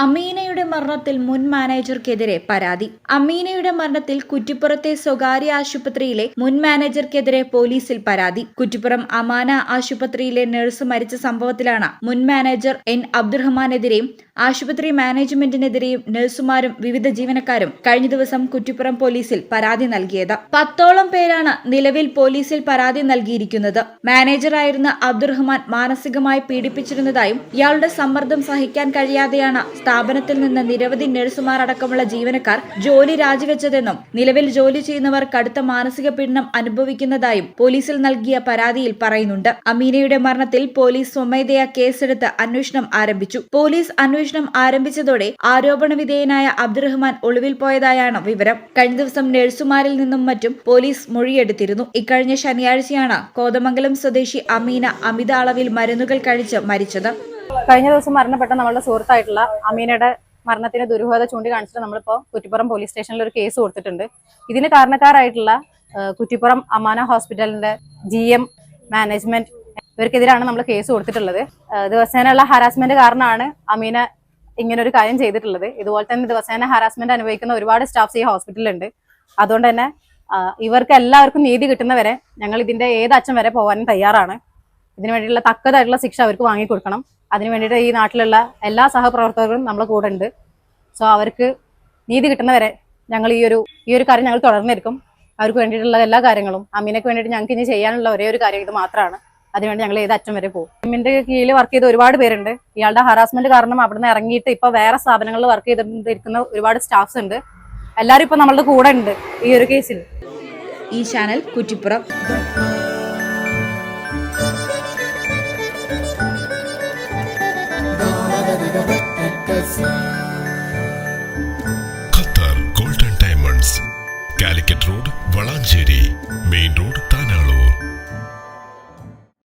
അമീനയുടെ മരണത്തിൽ മുൻ മാനേജർക്കെതിരെ പരാതി. അമീനയുടെ മരണത്തിൽ കുറ്റിപ്പുറത്തെ സ്വകാര്യ ആശുപത്രിയിലെ മുൻ മാനേജർക്കെതിരെ പോലീസിൽ പരാതി. കുറ്റിപ്പുറം അമാന ആശുപത്രിയിലെ നഴ്സ് മരിച്ച സംഭവത്തിലാണ് മുൻ മാനേജർ എൻ അബ്ദുറഹ്മാനെതിരെയും ആശുപത്രി മാനേജ്മെന്റിനെതിരെയും നഴ്സുമാരും വിവിധ ജീവനക്കാരും കഴിഞ്ഞ ദിവസം കുറ്റിപ്പുറം പോലീസിൽ പരാതി നൽകിയത്. 10ഓളം പേരാണ് നിലവിൽ പോലീസിൽ പരാതി നൽകിയിരിക്കുന്നത്. മാനേജറായിരുന്ന അബ്ദുറഹ്മാൻ മാനസികമായി പീഡിപ്പിച്ചിരുന്നതായും ഇയാളുടെ സമ്മർദ്ദം സഹിക്കാൻ കഴിയാതെയാണ് സ്ഥാപനത്തിൽ നിന്ന് നിരവധി നഴ്സുമാർ അടക്കമുള്ള ജീവനക്കാർ ജോലി രാജിവെച്ചതെന്നും നിലവിൽ ജോലി ചെയ്യുന്നവർ കടുത്ത മാനസിക പീഡനം അനുഭവിക്കുന്നതായും പോലീസിൽ നൽകിയ പരാതിയിൽ പറയുന്നുണ്ട്. അമീനയുടെ മരണത്തിൽ പോലീസ് സ്വമേധയാ കേസെടുത്ത് അന്വേഷണം ആരംഭിച്ചു. പോലീസ് അന്വേഷണം ആരംഭിച്ചതോടെ ആരോപണ വിധേയനായ അബ്ദുറഹ്മാൻ ഒളിവിൽ പോയതായാണ് വിവരം. കഴിഞ്ഞ ദിവസം നഴ്സുമാരിൽ നിന്നും മറ്റും പോലീസ് മൊഴിയെടുത്തിരുന്നു. ഇക്കഴിഞ്ഞ ശനിയാഴ്ചയാണ് കോതമംഗലം സ്വദേശി അമീന അമിത അളവിൽ മരുന്നുകൾ കഴിച്ച് മരിച്ചത്. കഴിഞ്ഞ ദിവസം മരണപ്പെട്ട നമ്മളുടെ സുഹൃത്തായിട്ടുള്ള അമീനയുടെ മരണത്തിന് ദുരൂഹത ചൂണ്ടിക്കാണിച്ചിട്ട് നമ്മളിപ്പോൾ കുറ്റിപ്പുറം പോലീസ് സ്റ്റേഷനിൽ ഒരു കേസ് കൊടുത്തിട്ടുണ്ട്. ഇതിന് കാരണക്കാരായിട്ടുള്ള കുറ്റിപ്പുറം അമാന ഹോസ്പിറ്റലിന്റെ GM മാനേജ്മെന്റ് ഇവർക്കെതിരാണ് നമ്മൾ കേസ് കൊടുത്തിട്ടുള്ളത്. ദിവസേനയുള്ള ഹാരാസ്മെന്റ് കാരണമാണ് അമീന ഇങ്ങനെ ഒരു കാര്യം ചെയ്തിട്ടുള്ളത്. ഇതുപോലെ തന്നെ ദിവസേന ഹാരാസ്മെന്റ് അനുഭവിക്കുന്ന ഒരുപാട് സ്റ്റാഫ്സ് ഈ ഹോസ്പിറ്റലിലുണ്ട്. അതുകൊണ്ട് തന്നെ ഇവർക്ക് എല്ലാവർക്കും നീതി കിട്ടുന്നവരെ ഞങ്ങൾ ഇതിന്റെ ഏത് അറ്റം വരെ പോകാനും തയ്യാറാണ്. ഇതിനു വേണ്ടിയിട്ടുള്ള തക്കതായിട്ടുള്ള ശിക്ഷ അവർക്ക് വാങ്ങിക്കൊടുക്കണം. അതിനു വേണ്ടിയിട്ട് ഈ നാട്ടിലുള്ള എല്ലാ സഹപ്രവർത്തകരും നമ്മളെ കൂടെ ഉണ്ട്. സോ അവർക്ക് നീതി കിട്ടുന്നവരെ ഞങ്ങൾ ഈ ഒരു കാര്യം ഞങ്ങൾ തുടർന്നിരിക്കും. അവർക്ക് വേണ്ടിയിട്ടുള്ള എല്ലാ കാര്യങ്ങളും അമീനക്ക് വേണ്ടിയിട്ട് ഞങ്ങൾക്ക് ഇനി ചെയ്യാനുള്ള ഒരേ ഒരു കാര്യം ഇത് മാത്രമാണ്. അതിനുവേണ്ടി ഞങ്ങൾ ഏത് അറ്റം വരെ പോകും. ടീമിന്റെ കീഴിൽ വർക്ക് ചെയ്ത ഒരുപാട് പേരുണ്ട്. ഇയാളുടെ ഹറാസ്മെന്റ് കാരണം അവിടുന്ന് ഇറങ്ങിയിട്ട് ഇപ്പൊ വേറെ സ്ഥാപനങ്ങളിൽ വർക്ക് ചെയ്തിരിക്കുന്ന ഒരുപാട് സ്റ്റാഫ്സ് ഉണ്ട്. എല്ലാവരും ഇപ്പൊ നമ്മളുടെ കൂടെ ഉണ്ട് ഈ ഒരു കേസിൽ. ഈ channel Kuttippuram. Qatar golden diamonds, Calicut road, Valanchery main road.